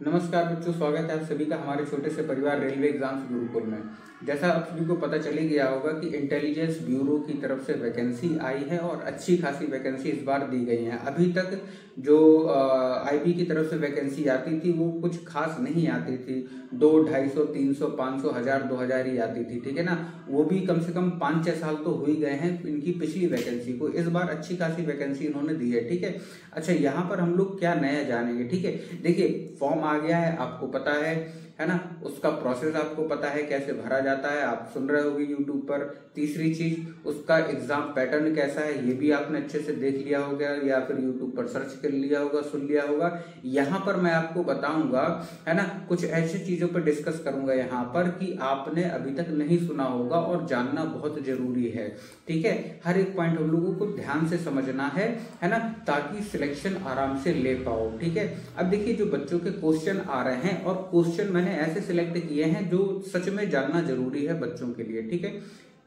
नमस्कार बच्चों, स्वागत है आप सभी का हमारे छोटे से परिवार रेलवे एग्जाम्स गुरुकुल में। जैसा आप सभी को पता चल ही गया होगा कि इंटेलिजेंस ब्यूरो की तरफ से वैकेंसी आई है और अच्छी खासी वैकेंसी इस बार दी गई है। अभी तक जो आईबी की तरफ से वैकेंसी आती थी वो कुछ खास नहीं आती थी, 200, 250, 300, 500, 1000, 2000 ही आती थी, ठीक है ना। वो भी कम से कम 5-6 साल तो हो ही गए हैं इनकी पिछली वैकेंसी को। इस बार अच्छी खासी वैकेंसी इन्होंने दी है, ठीक है। अच्छा, यहाँ पर हम लोग क्या नया जानेंगे, ठीक है। देखिए, फॉर्म आ गया है, आपको पता है ना। उसका प्रोसेस आपको पता है कैसे भरा जाता है, आप सुन रहे होंगे यूट्यूब पर। तीसरी चीज, उसका एग्जाम पैटर्न कैसा है ये भी आपने अच्छे से देख लिया होगा या फिर यूट्यूब पर सर्च कर लिया होगा, सुन लिया होगा। यहाँ पर मैं आपको बताऊंगा, है ना, कुछ ऐसी चीजों पर डिस्कस करूंगा यहाँ पर कि आपने अभी तक नहीं सुना होगा और जानना बहुत जरूरी है, ठीक है। हर एक पॉइंट हम लोगों को ध्यान से समझना है ना, ताकि सिलेक्शन आराम से ले पाओ, ठीक है। अब देखिए, जो बच्चों के क्वेश्चन आ रहे हैं और क्वेश्चन मैंने ऐसे सिलेक्ट किए हैं जो सच में जानना जरूरी है बच्चों के लिए, ठीक है।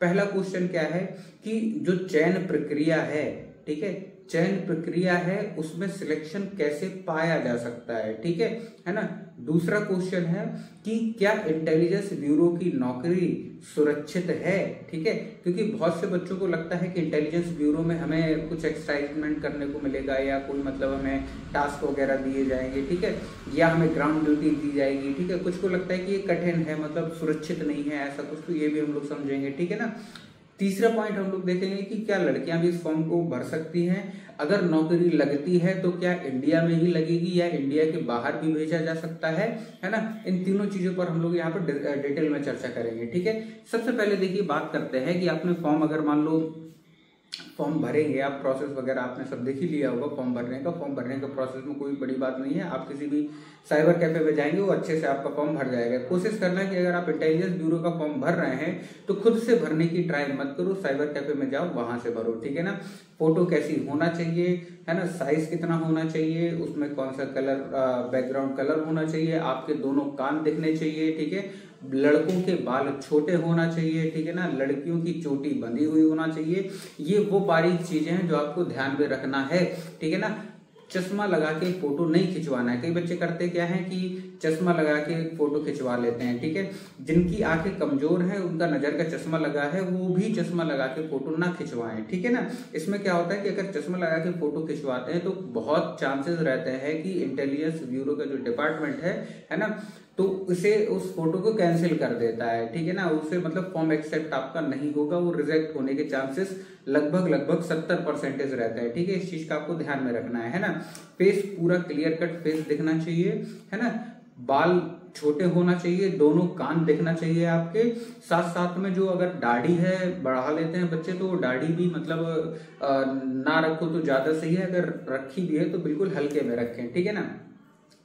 पहला क्वेश्चन क्या है कि जो चयन प्रक्रिया है, ठीक है, चयन प्रक्रिया है उसमें सिलेक्शन कैसे पाया जा सकता है, ठीक है ना। दूसरा क्वेश्चन है कि क्या इंटेलिजेंस ब्यूरो की नौकरी सुरक्षित है, ठीक है। क्योंकि बहुत से बच्चों को लगता है कि इंटेलिजेंस ब्यूरो में हमें कुछ एक्साइटमेंट करने को मिलेगा या कोई मतलब हमें टास्क वगैरह दिए जाएंगे, ठीक है, या हमें ग्राउंड ड्यूटी दी जाएगी, ठीक है। कुछ को लगता है कि ये कठिन है, मतलब सुरक्षित नहीं है ऐसा कुछ, तो ये भी हम लोग समझेंगे, ठीक है ना। तीसरा पॉइंट हम लोग देखेंगे कि क्या लड़कियां भी इस फॉर्म को भर सकती हैं, अगर नौकरी लगती है तो क्या इंडिया में ही लगेगी या इंडिया के बाहर भी भेजा जा सकता है ना। इन तीनों चीजों पर हम लोग यहाँ पर डिटेल में चर्चा करेंगे, ठीक है। सबसे पहले देखिए, बात करते हैं कि आपने फॉर्म अगर मान लो फॉर्म भरेंगे आप, प्रोसेस वगैरह आपने सब देख ही लिया होगा फॉर्म भरने का। फॉर्म भरने का प्रोसेस में कोई बड़ी बात नहीं है, आप किसी भी साइबर कैफे में जाएंगे वो अच्छे से आपका फॉर्म भर जाएगा। कोशिश करना है कि अगर आप इंटेलिजेंस ब्यूरो का फॉर्म भर रहे हैं तो खुद से भरने की ट्राई मत करो, साइबर कैफे में जाओ वहां से भरो, ठीक है ना। फोटो कैसी होना चाहिए, है ना, साइज कितना होना चाहिए, उसमें कौन सा कलर बैकग्राउंड कलर होना चाहिए, आपके दोनों कान दिखने चाहिए, ठीक है। लड़कों के बाल छोटे होना चाहिए, ठीक है ना, लड़कियों की चोटी बंधी हुई होना चाहिए। ये वो बारीक चीजें हैं जो आपको ध्यान में रखना है, ठीक है ना। चश्मा लगा के फोटो नहीं खिंचवाना है। कई बच्चे करते क्या है कि चश्मा लगा के फोटो खिंचवा लेते हैं, ठीक है। जिनकी आंखें कमजोर हैं, उनका नजर का चश्मा लगा है, वो भी चश्मा लगा के फोटो ना खिंचवाएं, ठीक है ना। इसमें क्या होता है कि अगर चश्मा लगा के फोटो खिंचवाते हैं तो बहुत चांसेस रहते हैं कि इंटेलिजेंस ब्यूरो का जो डिपार्टमेंट है ना, तो उसे उस फोटो को कैंसिल कर देता है, ठीक है ना। उसे मतलब फॉर्म एक्सेप्ट आपका नहीं होगा, वो रिजेक्ट होने के चांसेस लगभग 70% रहते हैं, ठीक है। इस चीज का आपको ध्यान में रखना है ना। फेस पूरा क्लियर कट फेस दिखना चाहिए, है ना। बाल छोटे होना चाहिए, दोनों कान दिखना चाहिए आपके। साथ साथ में जो अगर दाढ़ी है बढ़ा लेते हैं बच्चे तो दाढ़ी भी मतलब ना रखो तो ज्यादा सही है, अगर रखी भी है तो बिल्कुल हल्के में रखें, ठीक है ना।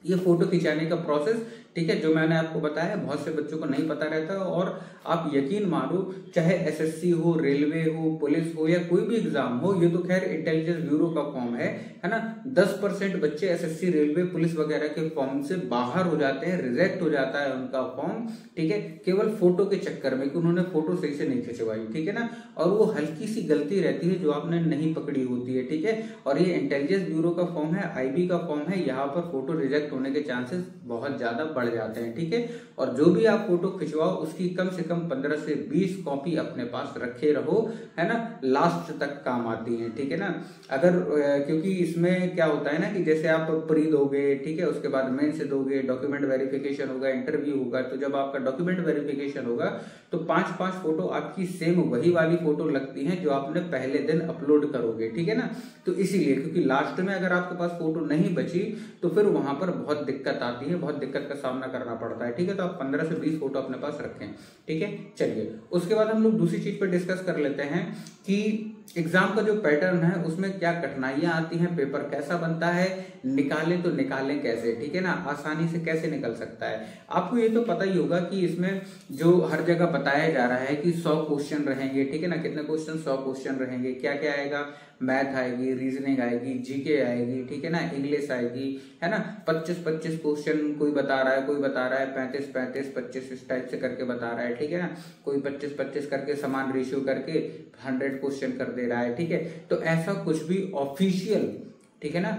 ये फोटो खिंचाने का प्रोसेस, ठीक है, जो मैंने आपको बताया, बहुत से बच्चों को नहीं पता रहता। और आप यकीन मानो, चाहे एसएससी हो, रेलवे हो, पुलिस हो या कोई भी एग्जाम हो, ये तो खैर इंटेलिजेंस ब्यूरो का फॉर्म है ना। 10% बच्चे एसएससी, रेलवे, पुलिस वगैरह के फॉर्म से बाहर हो जाते हैं, रिजेक्ट हो जाता है उनका फॉर्म, ठीक है, केवल फोटो के चक्कर में कि उन्होंने फोटो सही से नहीं खिंचवाई, ठीक है ना। और वो हल्की सी गलती रहती है जो आपने नहीं पकड़ी होती है, ठीक है। और ये इंटेलिजेंस ब्यूरो का फॉर्म है, आईबी का फॉर्म है, यहाँ पर फोटो रिजेक्ट होने के चांसेस बहुत ज्यादा बढ़ जाते हैं, ठीक है। और जो भी आप फोटो खिंचवाओ उसकी कम से कम 15 से 20 कॉपी अपने पास रखे रहो, है ना, लास्ट तक काम आती है, ठीक है ना। अगर क्योंकि इसमें क्या होता है ना कि जैसे आप प्री दोगे, ठीक है, उसके बाद मेन से दोगे, डॉक्यूमेंट वेरिफिकेशन होगा, इंटरव्यू होगा, तो जब आपका डॉक्यूमेंट वेरिफिकेशन होगा तो 5-5 फोटो आपकी सेम वही वाली फोटो लगती है जो आपने पहले दिन अपलोड करोगे, ठीक है ना। तो इसीलिए, क्योंकि लास्ट में अगर आपके पास फोटो नहीं बची तो फिर वहां पर बहुत दिक्कत आती है, बहुत दिक्कत का सामना करना पड़ता है, ठीक है। तो आप 15 से 20 फोटो अपने पास रखें, ठीक है। चलिए, उसके बाद हम लोग दूसरी चीज पर डिस्कस कर लेते हैं कि एग्जाम का जो पैटर्न है उसमें क्या कठिनाइयां आती हैं, पेपर कैसा बनता है, निकालें तो निकालें कैसे, ठीक है ना, आसानी से कैसे निकल सकता है। आपको ये तो पता ही होगा कि इसमें जो हर जगह बताया जा रहा है कि 100 क्वेश्चन रहेंगे, ठीक है ना। कितने क्वेश्चन? 100 क्वेश्चन रहेंगे। क्या क्या आएगा? मैथ आएगी, रीजनिंग आएगी, जीके आएगी, ठीक है ना, इंग्लिश आएगी, है ना। 25-25 क्वेश्चन कोई बता रहा है, कोई बता रहा है 35-35, 25 इस टाइप से करके बता रहा है, ठीक है ना। कोई 25-25 करके समान रेशियो करके 100 क्वेश्चन कर दे रहा है, ठीक है। तो ऐसा कुछ भी ऑफिशियल, ठीक है ना,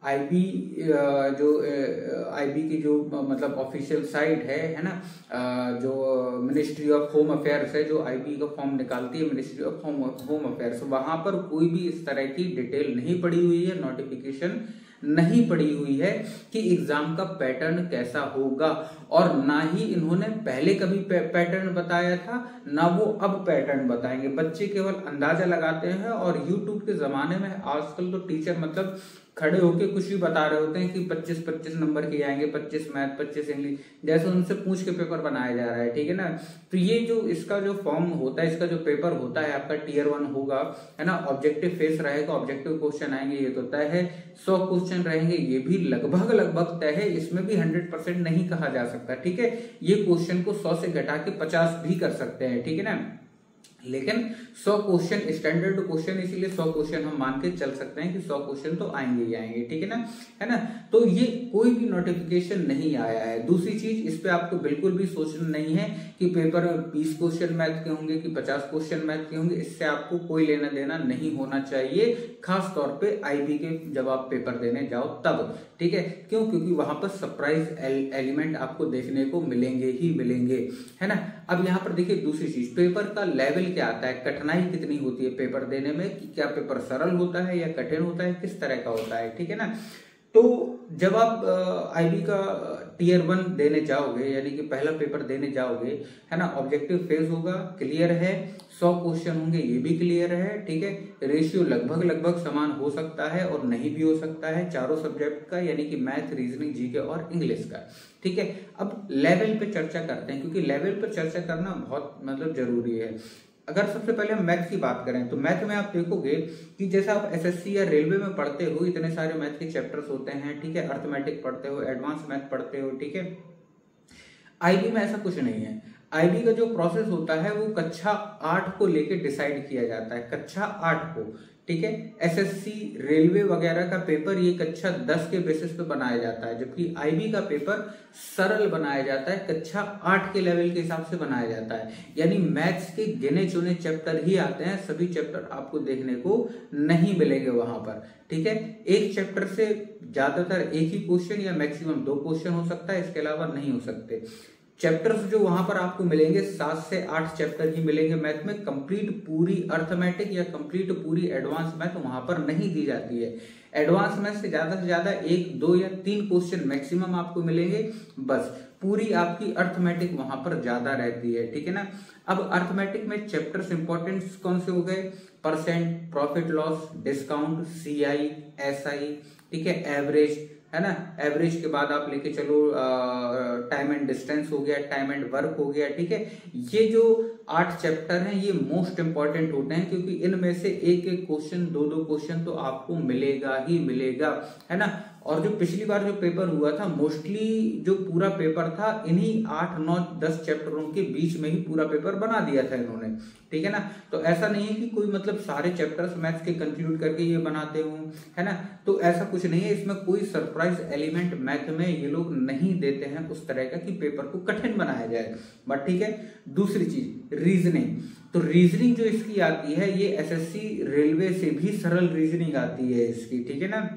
आईबी जो आईबी की जो मतलब ऑफिशियल साइट है ना, जो मिनिस्ट्री ऑफ होम अफेयर्स है, जो आईबी का फॉर्म निकालती है मिनिस्ट्री ऑफ होम अफेयर्स, वहां पर कोई भी इस तरह की डिटेल नहीं पड़ी हुई है, नोटिफिकेशन नहीं पड़ी हुई है कि एग्जाम का पैटर्न कैसा होगा, और ना ही इन्होंने पहले कभी पैटर्न बताया था, ना वो अब पैटर्न बताएंगे। बच्चे केवल अंदाजा लगाते हैं, और यूट्यूब के जमाने में आजकल तो टीचर मतलब खड़े होके कुछ भी बता रहे होते हैं कि 25-25 नंबर के आएंगे, 25 मैथ 25 इंग्लिश, जैसे उनसे पूछ के पेपर बनाया जा रहा है, ठीक है ना। तो ये जो इसका जो फॉर्म होता है, इसका जो पेपर होता है आपका Tier 1 होगा, है ना। ऑब्जेक्टिव फेस रहेगा, ऑब्जेक्टिव क्वेश्चन आएंगे, ये तो तय है। 100 क्वेश्चन रहेंगे, ये भी लगभग तय है, इसमें भी 100% नहीं कहा जा सकता, ठीक है। ये क्वेश्चन को 100 से घटा के 50 भी कर सकते हैं, ठीक है ना। लेकिन 100 क्वेश्चन स्टैंडर्ड क्वेश्चन, इसीलिए 100 क्वेश्चन हम मान के चल सकते हैं कि 100 क्वेश्चन तो आएंगे ही आएंगे, ठीक है ना। तो ये कोई भी नोटिफिकेशन नहीं आया है। दूसरी चीज, इस पे आपको बिल्कुल भी सोचना नहीं है कि पेपर में 20 क्वेश्चन मैथ के होंगे कि 50 क्वेश्चन मैथ के होंगे, इससे आपको कोई लेना देना नहीं होना चाहिए, खास तौर पे आईबी के जब आप पेपर देने जाओ तब, ठीक है। क्यों? क्योंकि वहां पर सरप्राइज एलिमेंट आपको देखने को मिलेंगे ही मिलेंगे, है ना। अब यहाँ पर देखिए दूसरी चीज, पेपर का लेवल क्या आता है, कठिनाई कितनी होती है पेपर देने में, कि क्या पेपर सरल होता है या कठिन होता है, किस तरह का होता है, ठीक है ना। तो जब आप आईबी का Tier 1 देने जाओगे, यानी कि पहला पेपर देने जाओगे, है ना, ऑब्जेक्टिव फेज होगा, क्लियर है, 100 क्वेश्चन होंगे, ये भी क्लियर है, ठीक है। रेशियो लगभग समान हो सकता है और नहीं भी हो सकता है चारों सब्जेक्ट का, यानी कि मैथ, रीजनिंग, जीके और इंग्लिश का, ठीक है। अब लेवल पे चर्चा करते हैं, क्योंकि लेवल पे चर्चा करना बहुत मतलब जरूरी है। अगर सबसे पहले हम मैथ की बात करें तो मैथ में आप देखोगे कि जैसा आप एसएससी या रेलवे में पढ़ते हो, इतने सारे मैथ के चैप्टर्स होते हैं, ठीक है। अर्थमेटिक पढ़ते हो, एडवांस मैथ पढ़ते हो, ठीक है। आईबी में ऐसा कुछ नहीं है। आईबी का जो प्रोसेस होता है वो कक्षा 8 को लेके डिसाइड किया जाता है, कक्षा 8 को, ठीक है। एसएससी, रेलवे वगैरह का पेपर ये कक्षा 10 के बेसिस पे बनाया जाता है, जबकि आईबी का पेपर सरल बनाया जाता है, कक्षा 8 के लेवल के हिसाब से बनाया जाता है। यानी मैथ्स के गिने चुने चैप्टर ही आते हैं, सभी चैप्टर आपको देखने को नहीं मिलेंगे वहां पर, ठीक है। एक चैप्टर से ज्यादातर एक ही क्वेश्चन या मैक्सिमम 2 क्वेश्चन हो सकता है, इसके अलावा नहीं हो सकते। चैप्टर्स जो वहां पर आपको मिलेंगे 7 से 8 चैप्टर ही मिलेंगे मैथ में, कंप्लीट पूरी अर्थमेटिक या कंप्लीट पूरी एडवांस मैथ वहां पर नहीं दी जाती है। एडवांस मैथ से ज्यादा 1, 2 या 3 क्वेश्चन मैक्सिमम आपको मिलेंगे, बस। पूरी आपकी अर्थमेटिक वहां पर ज्यादा रहती है, ठीक है ना। अब अर्थमेटिक में चैप्टर्स इंपॉर्टेंट कौन से हो गए, percent, profit loss, discount, CI, SI, ठीक है, एवरेज, है ना। एवरेज के बाद आप लेके चलो टाइम एंड डिस्टेंस हो गया, टाइम एंड वर्क हो गया, ठीक है। ये जो 8 चैप्टर हैं ये मोस्ट इंपॉर्टेंट होते हैं, क्योंकि इनमें से एक क्वेश्चन, 2 क्वेश्चन तो आपको मिलेगा ही मिलेगा, है ना। और जो पिछली बार जो पेपर हुआ था, मोस्टली जो पूरा पेपर था इन्हीं 8, 9, 10 चैप्टरों के बीच में ही पूरा पेपर बना दिया था इन्होंने, ठीक है ना। तो ऐसा नहीं है कि कोई मतलब सारे चैप्टर्स मैथ्स के कंक्लूड करके ये बनाते हो, है ना। तो ऐसा कुछ नहीं है, इसमें कोई सरप्राइज एलिमेंट मैथ में ये लोग नहीं देते हैं उस तरह का कि पेपर को कठिन बनाया जाए, बट ठीक है। दूसरी चीज रीजनिंग, तो रीजनिंग जो इसकी आती है ये एसएससी रेलवे से भी सरल रीजनिंग आती है इसकी, ठीक है ना।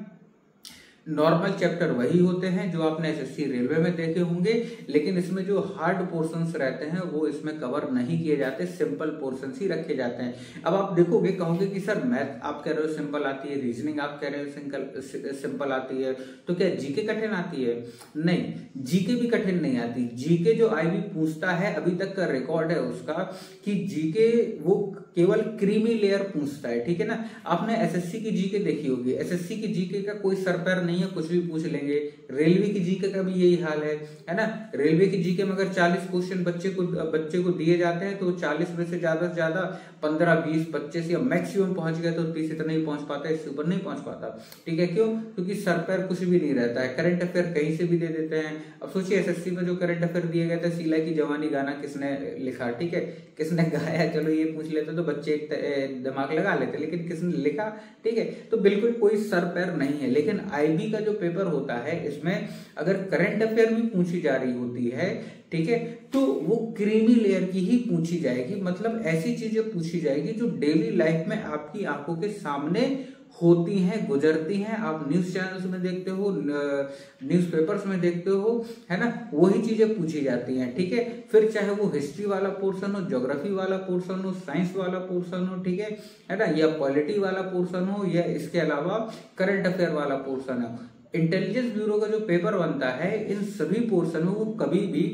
नॉर्मल चैप्टर वही होते हैं जो आपने एसएससी रेलवे में देखे होंगे, लेकिन इसमें जो हार्ड पोर्शंस रहते हैं वो इसमें कवर नहीं किए जाते, सिंपल पोर्शंस ही रखे जाते हैं। अब आप देखोगे, कहोगे कि सर मैथ आप कह रहे हो सिंपल आती है, रीजनिंग आप कह रहे हो सिंपल आती है, तो क्या जीके कठिन आती है? नहीं, जीके भी कठिन नहीं आती। जीके जो आईबी पूछता है, अभी तक का रिकॉर्ड है उसका कि जीके वो केवल क्रीमी लेयर पूछता है, ठीक है ना। आपने एसएससी की जीके देखी होगी, एसएससी की जीके का कोई सर पैर नहीं है, कुछ भी पूछ लेंगे। रेलवे की जीके का भी यही हाल है ना। रेलवे की जीके में अगर 40 क्वेश्चन बच्चे को दिए जाते हैं तो 40 में से ज्यादा 15, 20, 25 या मैक्सिमम पहुंच गया तो 30 इतना ही पहुंच पाता है, इससे ऊपर नहीं पहुंच पाता, ठीक है। क्यों? क्योंकि सर पैर कुछ भी नहीं रहता है, करंट अफेयर कहीं से भी दे देते हैं। अब सोचिए एसएससी में जो करंट अफेयर दिए गए थे, शीला की जवानी गाना किसने लिखा, ठीक है, किसने गाया, चलो ये पूछ लेते तो बच्चे एक दिमाग लगा लेते, लेकिन किसने लिखा, ठीक है। तो बिल्कुल कोई सर पैर नहीं है। लेकिन आईबी का जो पेपर होता है इसमें अगर करंट अफेयर भी पूछी जा रही होती है, ठीक है, तो वो क्रीमी लेयर की ही पूछी जाएगी, मतलब ऐसी चीजें पूछी जाएगी जो डेली लाइफ में आपकी आंखों के सामने होती हैं, गुजरती हैं, आप न्यूज चैनल्स में देखते हो, न्यूज़पेपर्स में देखते हो, है ना, वही चीजें पूछी जाती हैं, ठीक है। फिर चाहे वो हिस्ट्री वाला पोर्शन हो, ज्योग्राफी वाला पोर्शन हो, साइंस वाला पोर्शन हो, ठीक है ना, या पॉलिटी वाला पोर्शन हो, या इसके अलावा करंट अफेयर वाला पोर्शन हो, इंटेलिजेंस ब्यूरो का जो पेपर बनता है इन सभी पोर्शन में वो कभी भी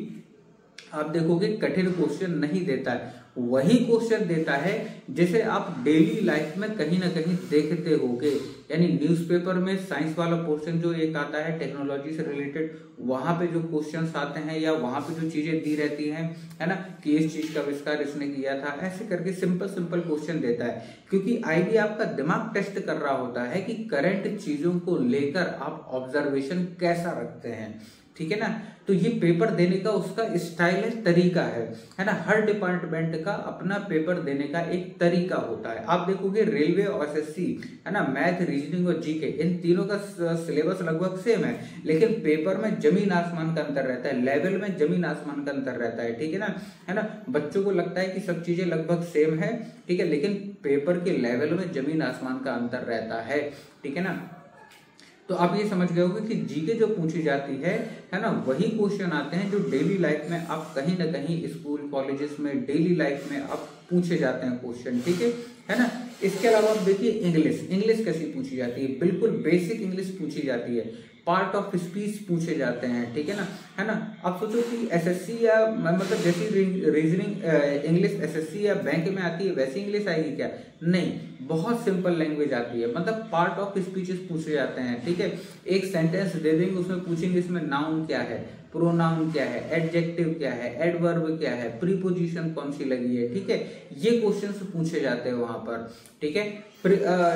आप देखोगे कठिन क्वेश्चन नहीं देता है, वही क्वेश्चन देता है जैसे आप डेली लाइफ में कहीं ना कहीं देखते होगे। यानी न्यूज़पेपर में साइंस वाला पोर्शन जो एक आता है टेक्नोलॉजी से रिलेटेड, वहां पे जो क्वेश्चंस आते हैं या वहां पे जो चीजें दी रहती हैं, है ना, कि इस चीज का आविष्कार इसने किया था, ऐसे करके सिंपल सिंपल क्वेश्चन देता है। क्योंकि आईबी आपका दिमाग टेस्ट कर रहा होता है कि करंट चीजों को लेकर आप ऑब्जर्वेशन कैसा रखते हैं, ठीक है ना। तो ये पेपर देने का उसका स्टाइलिश तरीका है ना। हर डिपार्टमेंट का अपना पेपर देने का एक तरीका होता है। आप देखोगे रेलवे और एसएससी, है ना, मैथ, रीजनिंग और जीके, इन तीनों का सिलेबस लगभग सेम है, लेकिन पेपर में जमीन आसमान का अंतर रहता है, लेवल में जमीन आसमान का अंतर रहता है, ठीक है ना, है ना। बच्चों को लगता है कि सब चीजें लगभग सेम है, ठीक है, लेकिन पेपर के लेवल में जमीन आसमान का अंतर रहता है, ठीक है ना। तो आप ये समझ गए होंगे कि जीके जो पूछी जाती है ना, वही क्वेश्चन आते हैं जो डेली लाइफ में आप कहीं ना कहीं स्कूल कॉलेजेस में डेली लाइफ में आप पूछे जाते हैं क्वेश्चन, ठीक है ना। इसके अलावा आप देखिए इंग्लिश कैसी पूछी जाती है, बिल्कुल बेसिक इंग्लिश पूछी जाती है, पार्ट ऑफ स्पीच पूछे जाते हैं, ठीक है ना। आप सोचो कि एसएससी या मतलब जैसी रीजनिंग इंग्लिश एसएससी या बैंक में आती है वैसी इंग्लिश आएगी क्या? नहीं, बहुत सिंपल लैंग्वेज आती है, मतलब पार्ट ऑफ स्पीचेस पूछे जाते हैं, ठीक है। एक सेंटेंस दे देंगे, उसमें पूछेंगे इसमें नाउन क्या है, प्रोनाउन क्या है, एडजेक्टिव क्या है, एडवर्ब क्या है, प्रीपोजिशन कौन सी लगी है, ठीक है। ये क्वेश्चंस पूछे जाते हैं वहां पर, ठीक है।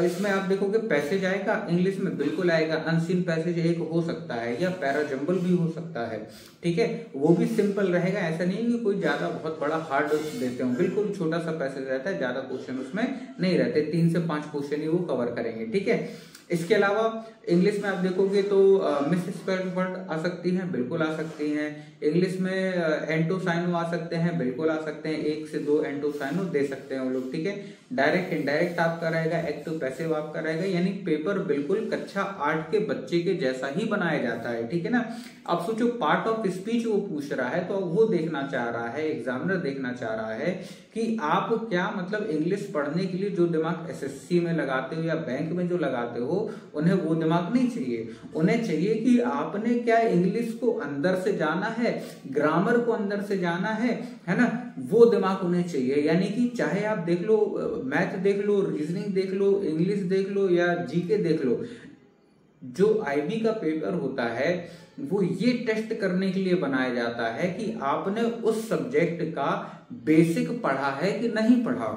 इसमें आप देखोगे पैसेज आएगा, इंग्लिश में बिल्कुल आएगा, अनसीन पैसेज एक हो सकता है या पैराजम्बल भी हो सकता है, ठीक है, वो भी सिंपल रहेगा। ऐसा नहीं कि कोई ज्यादा बहुत बड़ा हार्ड देते हो, बिल्कुल छोटा सा पैसेज रहता है, ज्यादा क्वेश्चन उसमें नहीं रहते, 3 से 5 क्वेश्चन ही वो कवर करेंगे, ठीक है। इसके अलावा इंग्लिश में आप देखोगे तो मिस स्पेल्ड वर्ड आ सकती हैं, बिल्कुल आ सकती हैं। इंग्लिश में एंटोसाइनो आ सकते हैं, बिल्कुल आ सकते हैं, 1 से 2 एंटोसाइनो दे सकते हैं वो लोग, ठीक है। डायरेक्ट इनडायरेक्ट आपका रहेगा, एक्टिव पैसिव आपका रहेगा, यानी पेपर बिल्कुल कक्षा 8 के बच्चे के जैसा ही बनाया जाता है, ठीक है ना। अब सोचो पार्ट ऑफ स्पीच वो पूछ रहा है, तो वो देखना चाह रहा है, एग्जामिनर देखना चाह रहा है कि आप क्या मतलब इंग्लिश पढ़ने के लिए जो दिमाग एसएससी में लगाते हो या बैंक में जो लगाते हो, उन्हें वो दिमाग नहीं चाहिए। उन्हें चाहिए कि आपने क्या इंग्लिश को अंदर से जाना है, ग्रामर को अंदर से जाना है ना, वो दिमाग उन्हें चाहिए। यानी कि चाहे आप देख लो, मैथ देख लो, रीजनिंग देख लो, इंग्लिश देख लो या जीके देख लो, जो आईबी का पेपर होता है वो ये टेस्ट करने के लिए बनाया जाता है कि आपने उस सब्जेक्ट का बेसिक पढ़ा है कि नहीं पढ़ा,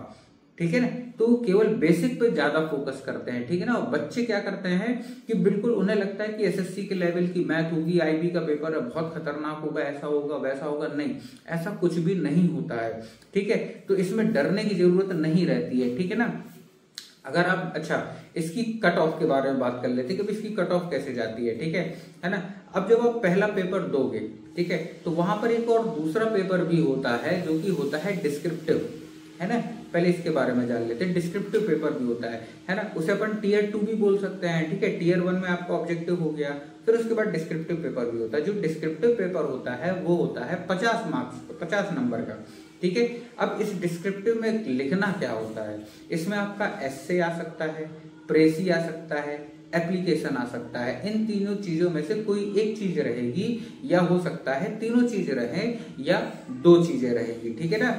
ठीक है ना। तो केवल बेसिक पे ज्यादा फोकस करते हैं, ठीक है ना। और बच्चे क्या करते हैं कि बिल्कुल उन्हें लगता है कि एसएससी के लेवल की मैथ होगी, आईबी का पेपर है, बहुत खतरनाक होगा, ऐसा होगा वैसा होगा, नहीं, ऐसा कुछ भी नहीं होता है, ठीक है। तो इसमें डरने की जरूरत नहीं रहती है, ठीक है ना। अगर आप अच्छा इसकी कट ऑफ के बारे में बात कर लेते हैं कि इसकी कट ऑफ कैसे जाती है, ठीक है ना। अब जब आप पहला पेपर दोगे, ठीक है, तो वहां पर एक और दूसरा पेपर भी होता है जो कि होता है डिस्क्रिप्टिव, है ना। पहले इसके बारे में जान लेते हैं। डिस्क्रिप्टिव पेपर भी होता है ना, उसे अपन टीयर 2 भी बोल सकते हैं, ठीक है। टीयर 1 में आपका ऑब्जेक्टिव हो गया, फिर उसके बाद डिस्क्रिप्टिव पेपर भी होता है। जो डिस्क्रिप्टिव पेपर होता है वो होता है 50 मार्क्स 50 नंबर का, ठीक है। अब इस डिस्क्रिप्टिव में लिखना क्या होता है, इसमें आपका एस्से आ सकता है, प्रेसी आ सकता है, एप्लीकेशन आ सकता है। इन तीनों चीजों में से कोई एक चीज रहेगी, या हो सकता है तीनों चीज रहे या 2 चीजें रहेगी, ठीक है ना।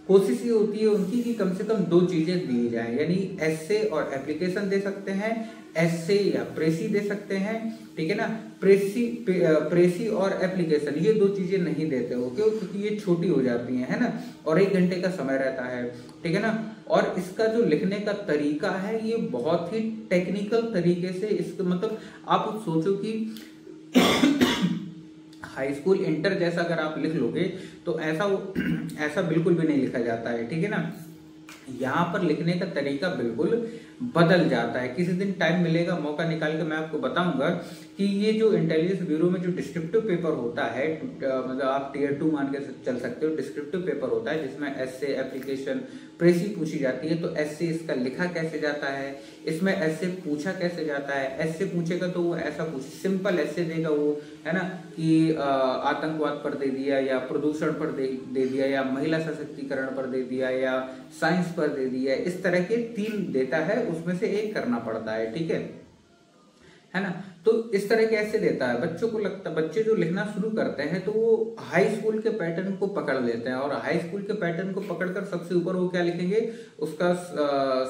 कोशिश ये होती है उनकी कि कम से कम 2 चीजें दी जाए, यानी एस्से और एप्लीकेशन दे सकते हैं, एस्से या प्रेसी दे सकते हैं, ठीक है ना। प्रेसी और एप्लीकेशन ये 2 चीजें नहीं देते हो, क्यों? क्योंकि ये छोटी हो जाती हैं, है ना, और 1 घंटे का समय रहता है, ठीक है ना। और इसका जो लिखने का तरीका है ये बहुत ही टेक्निकल तरीके से, इसका मतलब आप सोचो कि हाई स्कूल इंटर जैसा अगर आप लिख लोगे तो ऐसा बिल्कुल भी नहीं लिखा जाता है, ठीक है ना। यहाँ पर लिखने का तरीका बिल्कुल बदल जाता है। किसी दिन टाइम मिलेगा, मौका निकाल के मैं आपको बताऊंगा कि कि ये जो इंटेलिजेंस ब्यूरो में जो डिस्क्रिप्टिव पेपर होता है, मतलब आप टियर 2 मान के चल सकते हो, डिस्क्रिप्टिव पेपर होता है जिसमें एसे, एप्लीकेशन, प्रेसी पूछी जाती है। तो एसे इसका लिखा कैसे जाता है, इसमें एसे पूछा कैसे जाता है। एसे पूछेगा तो वो ऐसा सिंपल एसे देगा वो, है ना, कि आतंकवाद पर दे दिया, या प्रदूषण पर दे दिया, या महिला सशक्तिकरण पर दे दिया, या साइंस पर दे दिया। इस तरह के 3 देता है, उसमें से एक करना पड़ता है, ठीक है ना। तो इस तरह के ऐसे देता है। बच्चों को लगता, बच्चे जो लिखना शुरू करते हैं तो वो हाई स्कूल के पैटर्न को पकड़ लेते हैं, और हाई स्कूल के पैटर्न को पकड़कर सबसे ऊपर वो क्या लिखेंगे, उसका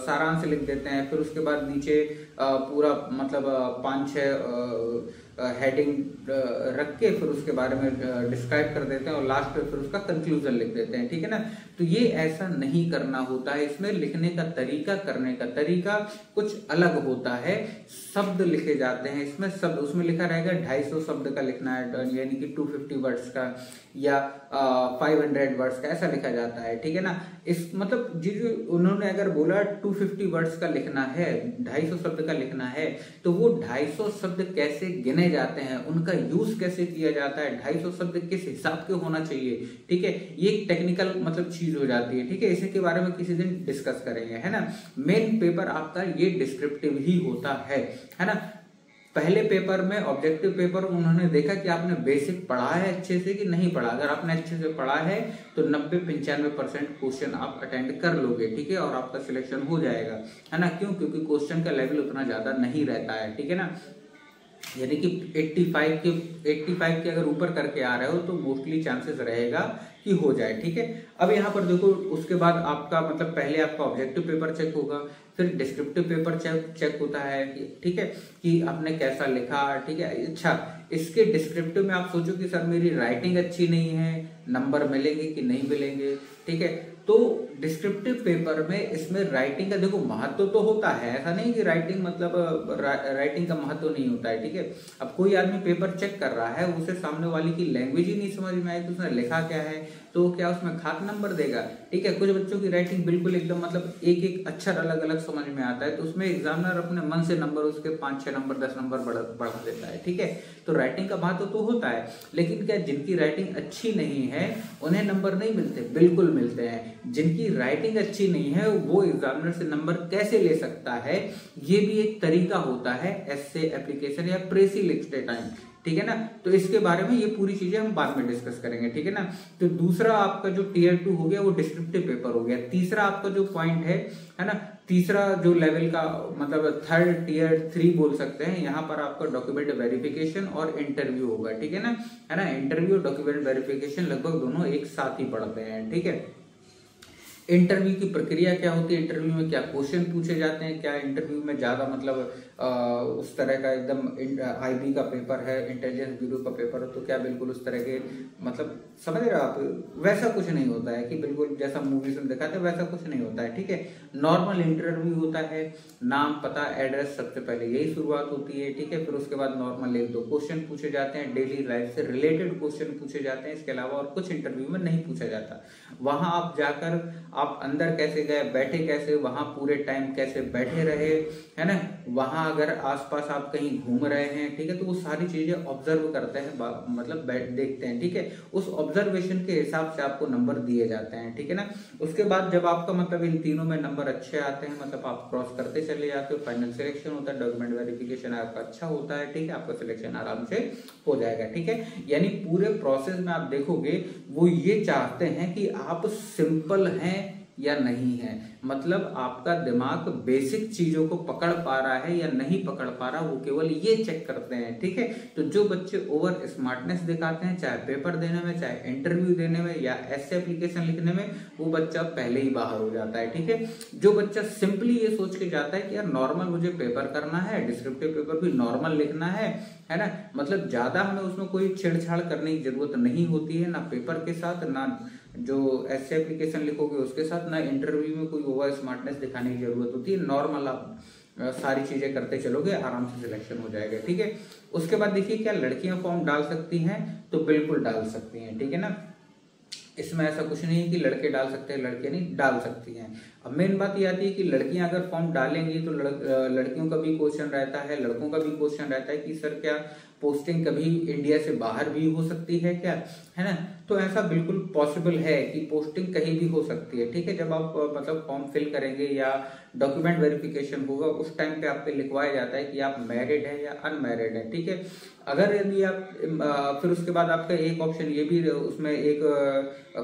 सारांश लिख देते हैं। फिर उसके बाद नीचे पूरा मतलब 5-6 हेडिंग रख के फिर उसके बारे में डिस्क्राइब कर देते हैं, और लास्ट में फिर उसका कंक्लूजन लिख देते हैं, ठीक है ना। तो ये ऐसा नहीं करना होता है। इसमें लिखने का तरीका, करने का तरीका कुछ अलग होता है। शब्द लिखे जाते हैं इसमें, शब्द उसमें लिखा रहेगा 250 शब्द का लिखना है, यानी कि 250 वर्ड्स का, या 500 वर्ड्स का, ऐसा लिखा जाता है, ठीक है ना। इस मतलब जो उन्होंने अगर बोला 250 वर्ड्स का लिखना है, 250 शब्द का लिखना है, तो वो 250 शब्द कैसे गिने जाते हैं, उनका यूज कैसे किया जाता है, 250 शब्द किस हिसाब के होना चाहिए, ठीक है। ये एक टेक्निकल मतलब चीज हो जाती है, ठीक है। इसी के बारे में किसी दिन डिस्कस करेंगे, है ना। मेन पेपर आपका ये डिस्क्रिप्टिव ही होता है ना। पहले पेपर में ऑब्जेक्टिव पेपर उन्होंने देखा कि आपने बेसिक पढ़ा है अच्छे से कि नहीं पढ़ा। अगर आपने अच्छे से पढ़ा है तो 90-95% क्वेश्चन आप अटेंड कर लोगे, ठीक है, और आपका सिलेक्शन हो जाएगा, है ना। क्यों? क्योंकि क्वेश्चन का लेवल उतना ज्यादा नहीं रहता है, ठीक है ना। यानी कि 85 के अगर ऊपर करके आ रहे हो तो मोस्टली चांसेस रहेगा कि हो जाए, ठीक है। अब यहाँ पर देखो, उसके बाद आपका मतलब पहले आपका ऑब्जेक्टिव पेपर चेक होगा, फिर डिस्क्रिप्टिव पेपर चेक होता है, ठीक है, कि आपने कैसा लिखा, ठीक है। अच्छा, इसके डिस्क्रिप्टिव में आप सोचो कि सर मेरी राइटिंग अच्छी नहीं है, नंबर मिलेंगे कि नहीं मिलेंगे, ठीक है। तो डिस्क्रिप्टिव पेपर में इसमें राइटिंग का देखो महत्व तो होता है, ऐसा नहीं कि राइटिंग मतलब राइटिंग का महत्व नहीं होता है, ठीक है। अब कोई आदमी पेपर चेक कर रहा है, उसे सामने वाले की लैंग्वेज ही नहीं समझ में आई तो उसने लिखा क्या है, तो क्या उसमें खास नंबर देगा, ठीक है। कुछ बच्चों की राइटिंग बिल्कुल एकदम मतलब एक एक अक्षर अलग अलग समझ में आता है, तो उसमें एग्जामिनर अपने मन से नंबर उसके 5-6 नंबर 10 नंबर बढ़ा देता है, ठीक है। तो राइटिंग का महत्व तो होता है, लेकिन क्या जिनकी राइटिंग अच्छी नहीं है उन्हें नंबर नहीं मिलते? बिल्कुल मिलते हैं। जिनकी राइटिंग अच्छी नहीं है वो एग्जामिनर से नंबर कैसे ले सकता है, ये भी एक तरीका होता है एसे, एप्लीकेशन या प्रेसी लिखते टाइम, ठीक है ना। तो इसके बारे में ये पूरी चीजें हम बाद में डिस्कस करेंगे, ठीक है ना। तो दूसरा आपका जो टियर 2 हो गया वो डिस्क्रिप्टिव पेपर हो गया। तीसरा आपका जो पॉइंट है ना, तीसरा जो लेवल का मतलब थर्ड टियर 3 बोल सकते हैं, यहाँ पर आपका डॉक्यूमेंट वेरिफिकेशन और इंटरव्यू होगा, ठीक है ना। इंटरव्यू और डॉक्यूमेंट वेरिफिकेशन लगभग दोनों एक साथ ही पढ़ते हैं, ठीक है। इंटरव्यू की प्रक्रिया क्या होती है, इंटरव्यू में क्या क्वेश्चन पूछे जाते हैं, क्या इंटरव्यू में ज्यादा मतलब उस तरह का एकदम आईबी का पेपर है, इंटेलिजेंस ब्यूरो का पेपर है, तो क्या बिल्कुल उस तरह के मतलब समझ रहे हो आप, वैसा कुछ नहीं होता है कि बिल्कुल जैसा मूवीज में दिखाते हैं वैसा कुछ नहीं होता है, ठीक है। नॉर्मल इंटरव्यू होता है, नाम, पता, एड्रेस, सबसे पहले यही शुरुआत होती है, ठीक है। फिर उसके बाद नॉर्मल 1-2 क्वेश्चन पूछे जाते हैं, डेली लाइफ से रिलेटेड क्वेश्चन पूछे जाते हैं, इसके अलावा और कुछ इंटरव्यू में नहीं पूछा जाता। वहां आप जाकर आप अंदर कैसे गए, बैठे कैसे, वहां पूरे टाइम कैसे बैठे रहे, है ना। वहां अगर आसपास आप कहीं घूम रहे हैं, ठीक है, तो वो सारी चीजें ऑब्जर्व करते हैं, मतलब देखते हैं, ठीक है। उस ऑब्जर्वेशन के हिसाब से आपको नंबर दिए जाते हैं, ठीक है ना। उसके बाद जब आपका मतलब इन तीनों में नंबर अच्छे आते हैं, मतलब आप क्रॉस करते चले जाते हो, फाइनल सिलेक्शन होता है, डॉक्यूमेंट वेरिफिकेशन आपका अच्छा होता है, ठीक है, आपका सिलेक्शन आराम से हो जाएगा, ठीक है। यानी पूरे प्रोसेस में आप देखोगे वो ये चाहते हैं कि आप सिंपल हैं या नहीं है, मतलब आपका दिमाग बेसिक चीजों को पकड़ पा रहा है या नहीं पकड़ पा रहा, वो केवल ये चेक करते हैं, ठीक है। तो जो बच्चे ओवर स्मार्टनेस दिखाते हैं, चाहे पेपर देने में, चाहे इंटरव्यू देने में, या ऐसे एप्लीकेशन लिखने में, वो बच्चा पहले ही बाहर हो जाता है, ठीक है। जो बच्चा सिंपली ये सोच के जाता है कि यार नॉर्मल मुझे पेपर करना है, डिस्क्रिप्टिव पेपर भी नॉर्मल लिखना है ना, मतलब ज्यादा हमें उसमें कोई छेड़छाड़ करने की जरूरत नहीं होती है, ना पेपर के साथ, ना जो ऐसे एप्लीकेशन लिखोगे उसके साथ, ना इंटरव्यू में कोई ओवर स्मार्टनेस दिखाने की जरूरत होती है। नॉर्मल आप सारी चीजें करते चलोगे, आराम से सिलेक्शन हो जाएगा, ठीक है। उसके बाद देखिए, क्या लड़कियां फॉर्म डाल सकती हैं? तो बिल्कुल डाल सकती हैं, ठीक है ना। इसमें ऐसा कुछ नहीं है कि लड़के डाल सकते हैं, लड़के नहीं डाल सकती हैं। अब मेन बात ये आती है कि लड़कियां अगर फॉर्म डालेंगी तो लड़कियों का भी क्वेश्चन रहता है, लड़कों का भी क्वेश्चन रहता है कि सर क्या पोस्टिंग कभी इंडिया से बाहर भी हो सकती है क्या, है ना। तो ऐसा बिल्कुल पॉसिबल है कि पोस्टिंग कहीं भी हो सकती है, ठीक है। जब आप मतलब फॉर्म फिल करेंगे या डॉक्यूमेंट वेरिफिकेशन होगा उस टाइम पे आप पे लिखवाया जाता है कि आप मैरिड है या अनमैरिड है, ठीक है। अगर यदि आप फिर उसके बाद आपका एक ऑप्शन ये भी, उसमें एक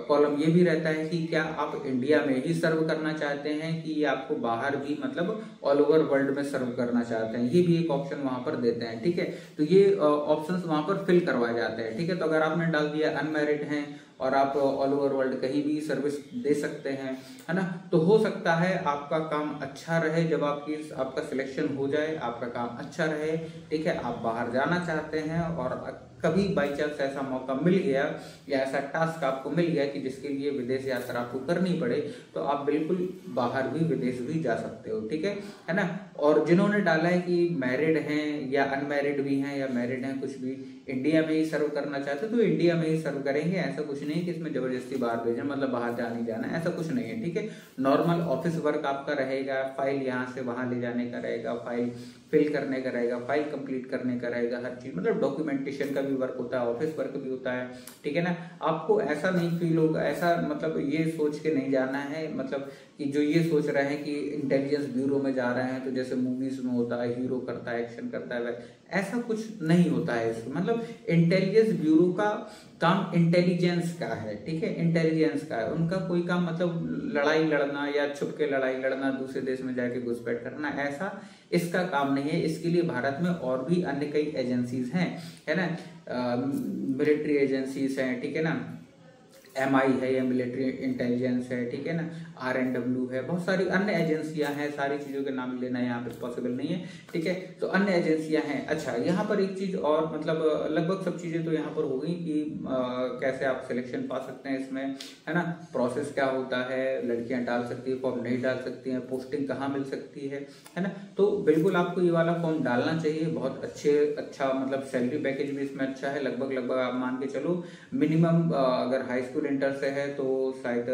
कॉलम ये भी रहता है कि क्या आप इंडिया में ही सर्व करना चाहते हैं कि आपको बाहर भी मतलब ऑल ओवर वर्ल्ड में सर्व करना चाहते हैं, ये भी एक ऑप्शन वहां पर देते हैं, ठीक है। तो ये ऑप्शंस वहां पर फिल करवाए जाते हैं, ठीक है। तो अगर आपने डाल दिया अनमैरिड हैं और आप ऑल ओवर वर्ल्ड कहीं भी सर्विस दे सकते हैं, है ना, तो हो सकता है आपका काम अच्छा रहे। जब आपका सिलेक्शन हो जाए, आपका काम अच्छा रहे, ठीक है, आप बाहर जाना चाहते हैं और कभी बाई चांस ऐसा मौका मिल गया या ऐसा टास्क आपको मिल गया कि जिसके लिए विदेश यात्रा आपको करनी पड़े, तो आप बिल्कुल बाहर भी विदेश भी जा सकते हो, ठीक है ना। और जिन्होंने डाला है कि मैरिड हैं या अनमैरिड भी हैं या मैरिड हैं, कुछ भी इंडिया में ही सर्व करना चाहते हो तो इंडिया में ही सर्व करेंगे। ऐसा कुछ नहीं कि इसमें जबरदस्ती बाहर भेजना, मतलब बाहर जाने जाना, ऐसा कुछ नहीं है, ठीक है। नॉर्मल ऑफिस वर्क आपका रहेगा, फाइल यहाँ से वहां ले जाने का रहेगा, फाइल फिल करने का रहेगा, फाइल कंप्लीट करने का रहेगा, हर चीज मतलब डॉक्यूमेंटेशन का भी वर्क होता है, ऑफिस वर्क भी होता है, ठीक है ना। आपको ऐसा नहीं फील होगा, ऐसा मतलब ये सोच के नहीं जाना है, मतलब कि जो ये सोच रहे हैं कि इंटेलिजेंस ब्यूरो में जा रहे हैं तो जैसे मूवीज में होता है हीरो करता है, एक्शन करता है, ऐसा कुछ नहीं होता है इसमें। मतलब इंटेलिजेंस ब्यूरो का काम इंटेलिजेंस का है, ठीक है, इंटेलिजेंस का है। उनका कोई काम मतलब लड़ाई लड़ना या छुप के लड़ाई लड़ना, दूसरे देश में जाके घुसपैठ करना, ऐसा इसका काम नहीं है। इसके लिए भारत में और भी अन्य कई एजेंसीज हैं, है ना, मिलिट्री एजेंसीज हैं, ठीक है ना, MI है या मिलिट्री इंटेलिजेंस है, ठीक है ना, RNW है, बहुत सारी अन्य एजेंसियां हैं। सारी चीजों के नाम लेना यहाँ पे पॉसिबल नहीं है, ठीक है। तो अन्य एजेंसियां हैं। अच्छा, यहाँ पर एक चीज और, मतलब लगभग सब चीजें तो यहाँ पर हो गई कि कैसे आप सिलेक्शन पा सकते हैं इसमें, है ना, प्रोसेस क्या होता है, लड़कियां डाल सकती है फॉर्म, नहीं डाल सकती है, पोस्टिंग कहाँ मिल सकती है ना। तो बिल्कुल आपको ये वाला फॉर्म डालना चाहिए। बहुत अच्छा मतलब सैलरी पैकेज भी इसमें अच्छा है। लगभग आप मान के चलो मिनिमम अगर हाई स्कूल इंटर से है तो शायद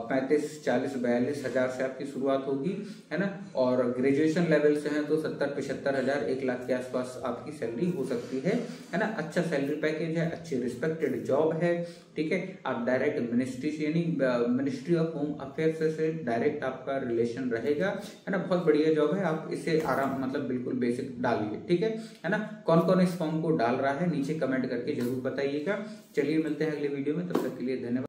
35, 40, 42 हजार से आपकी शुरुआत होगी, है ना। और ग्रेजुएशन लेवल से है तो 70, 75 हजार, 1 लाख के आसपास आपकी सैलरी हो सकती है ना। अच्छा सैलरी पैकेज है, अच्छी रिस्पेक्टेड जॉब है, ठीक है। आप direct ministry of home affairs से डायरेक्ट आपका रिलेशन रहेगा, है ना। बहुत बढ़िया जॉब है, आप इसे आराम मतलब बिल्कुल बेसिक डालिए, ठीक है ना। कौन कौन इस फॉर्म को डाल रहा है नीचे कमेंट करके जरूर बताइएगा। चलिए मिलते हैं अगले वीडियो में, तब तक के लिए धन्यवाद।